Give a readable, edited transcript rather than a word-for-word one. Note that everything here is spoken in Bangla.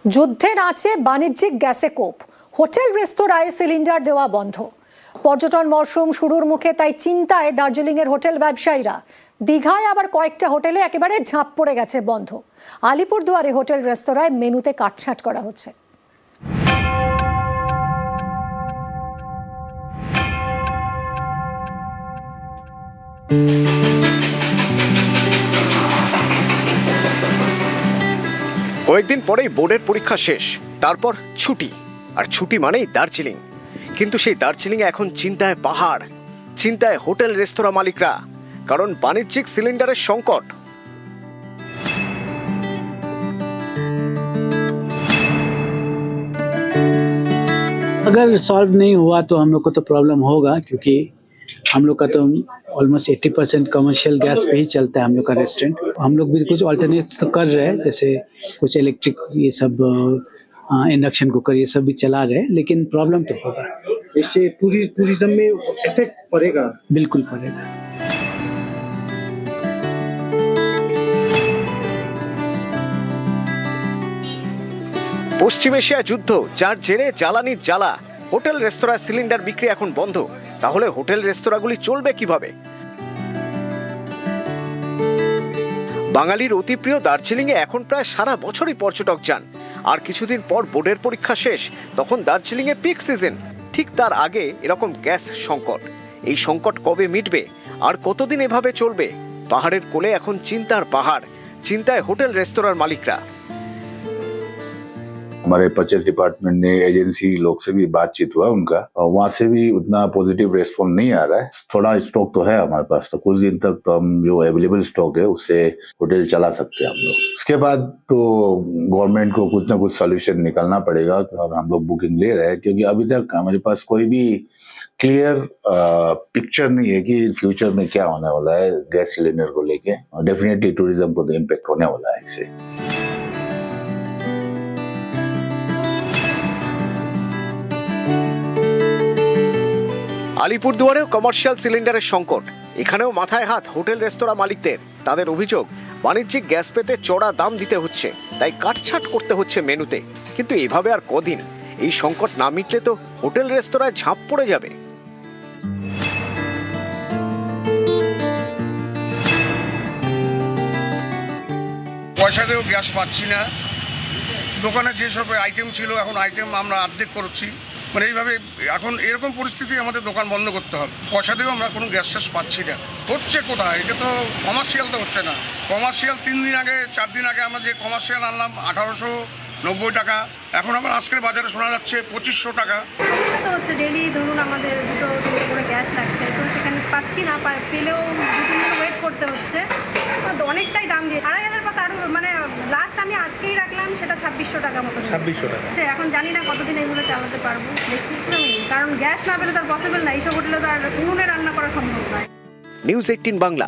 যুদ্ধের আঁচে বাণিজ্যিক গ্যাসে কোপ, হোটেল রেস্তোরাঁয় সিলিন্ডার দেওয়া বন্ধ। পর্যটন মরশুম শুরুর মুখে তাই চিন্তায় দার্জিলিংয়ের হোটেল ব্যবসায়ীরা। দীঘায় আবার কয়েকটা হোটেলে একেবারে ঝাঁপ পড়ে গেছে বন্ধ। আলিপুরদুয়ারে হোটেল রেস্তোরাঁয় মেনুতে কাটছাঁট করা হচ্ছে। কয়েকদিন পরেই বোর্ডের পরীক্ষা শেষ, তারপর ছুটি। আর ছুটি মানেই দার্জিলিং। কিন্তু সেই দার্জিলিংয়ে এখন চিন্তায় পাহাড়, চিন্তায় হোটেল রেস্তোরাঁ মালিকরা, কারণ বাণিজ্যিক সিলিন্ডারের সংকট। अगर सॉल्व नहीं हुआ तो हम लोग को तो प्रॉब्लम होगा, क्योंकि हम लोग का तो ऑलमोस्ट 80% कमर्शियल गैस पे ही चलता है हम लोग का रेस्टोरेंट। हम लोग भी कुछ ऑल्टरनेट्स तो कर रहे हैं, जैसे कुछ इलेक्ट्रिक ये सब इंडक्शन कुकर ये सब भी चला रहे हैं, लेकिन प्रॉब्लम तो होगा। इससे टूरिज्म में इफेक्ट पड़ेगा? बिल्कुल पड़ेगा। পশ্চিম এশিয়া যুদ্ধ, যার জেরে জ্বালানির জ্বালা, হোটেল রেস্তোরাঁ সিলিন্ডার বিক্রি এখন বন্ধ। তাহলে হোটেল রেস্তোরাঁগুলি চলবে কিভাবে? বাঙালির অতি প্রিয় দার্জিলিংয়ে এখন প্রায় সারা বছরই পর্যটক যান। আর কিছুদিন পর বোর্ডের পরীক্ষা শেষ, তখন দার্জিলিংয়ে পিক সিজন। ঠিক তার আগে এরকম গ্যাস সংকট। এই সংকট কবে মিটবে, আর কতদিন এভাবে চলবে? পাহাড়ের কোলে এখন চিন্তার পাহাড়, চিন্তায় হোটেল রেস্তোরাঁর মালিকরা। हमारे परचेज डिपार्टमेंट ने एजेंसी लोग से भी बातचीत हुआ उनका, और वहां से भी उतना पॉजिटिव रेस्पॉन्स नहीं आ रहा है। थोड़ा स्टॉक तो है हमारे पास, तो कुछ दिन तक तो हम जो अवेलेबल स्टॉक है उससे होटल चला सकते हैं हम लोग। उसके बाद तो गवर्नमेंट को कुछ ना कुछ सोल्यूशन निकालना पड़ेगा, और हम लोग बुकिंग ले रहे हैं, क्योंकि अभी तक हमारे पास कोई भी क्लियर पिक्चर नहीं है कि फ्यूचर में क्या होने वाला है गैस सिलेंडर को लेके। डेफिनेटली टूरिज्म को तो इम्पेक्ट होने वाला है इससे। আলিপুরদুয়ারেও কমার্শিয়াল সিলিন্ডারের সংকট। এখানেও মাথায় হাত হোটেল রেস্তোরাঁ মালিকদের। তাদের অভিযোগ, বাণিজ্যিক গ্যাস পেতে চড়া দাম দিতে হচ্ছে, তাই কাটছাঁট করতে হচ্ছে মেনুতে। কিন্তু এভাবে আর কদিন? এই সংকট না মিটলে তো হোটেল রেস্তোরাঁয় ঝাঁপ পড়ে যাবে। পয়সা দিয়েও গ্যাস পাচ্ছি না। দোকানে যেসব আইটেম ছিল, এখন আইটেম আমরা অর্ধেক করছি। মানে এইভাবে এখন এরকম পরিস্থিতি আমাদের দোকান বন্ধ করতে হবে। পয়সা দিয়েও আমরা কোনো গ্যাস ট্যাস পাচ্ছি না। হচ্ছে কোথায়? এটা তো কমার্শিয়াল তো হচ্ছে না। কমার্শিয়াল 3 দিন আগে 4 দিন আগে আমরা যে কমার্শিয়াল আনলাম 1890 টাকা, এখন আবার আজকের বাজারে শোনা যাচ্ছে 2500 টাকা। সমস্যা তো হচ্ছে, ডেলি ধরুন আমাদের 2-3 করে গ্যাস লাগছে, তো সেখানে পাচ্ছি না, পেলেও 2-3 দিন ওয়েট করতে হচ্ছে। অনেকটাই দাম দিয়ে 2500 পাতা আরও, মানে লাস্ট আমি আজকেই রাখলাম সেটা 2600 টাকা মতো। 2600 টাকা। এখন জানি না কতদিন এইগুলো চালাতে পারবো, কারণ গ্যাস না পেলে তার পসিবল না। এইসব হোটেলে তো আর উনুনে রান্না করা সম্ভব নয়। নিউজ 18 বাংলা।